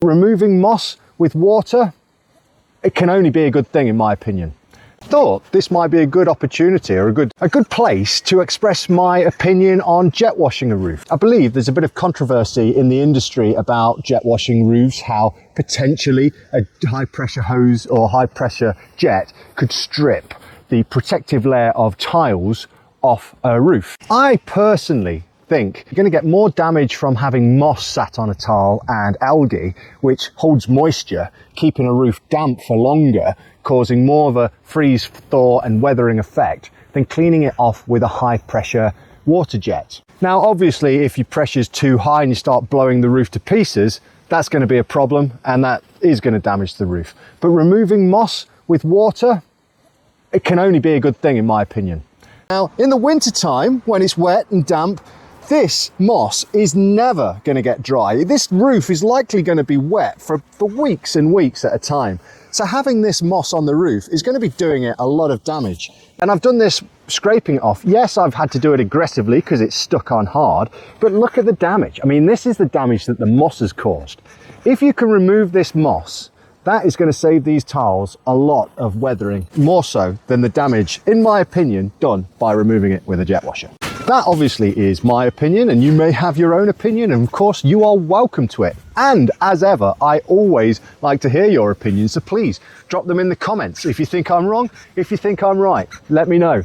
Removing moss with water, it can only be a good thing in my opinion. Thought this might be a good opportunity or a good place to express my opinion on jet washing a roof. I believe there's a bit of controversy in the industry about jet washing roofs, how potentially a high pressure hose or high pressure jet could strip the protective layer of tiles off a roof. I personally think you're going to get more damage from having moss sat on a tile and algae, which holds moisture, keeping a roof damp for longer, causing more of a freeze, thaw and weathering effect, than cleaning it off with a high pressure water jet. Now obviously if your pressure's too high and you start blowing the roof to pieces, that's going to be a problem and that is going to damage the roof. But removing moss with water, it can only be a good thing in my opinion. Now in the winter time when it's wet and damp, this moss is never going to get dry. This roof is likely going to be wet for weeks and weeks at a time. So having this moss on the roof is going to be doing it a lot of damage. And I've done this scraping it off. Yes, I've had to do it aggressively because it's stuck on hard, but look at the damage. I mean, this is the damage that the moss has caused. If you can remove this moss, that is going to save these tiles a lot of weathering, more so than the damage, in my opinion, done by removing it with a jet washer. That obviously is my opinion and you may have your own opinion and of course you are welcome to it. And as ever, I always like to hear your opinions, so please drop them in the comments. If you think I'm wrong, if you think I'm right, let me know.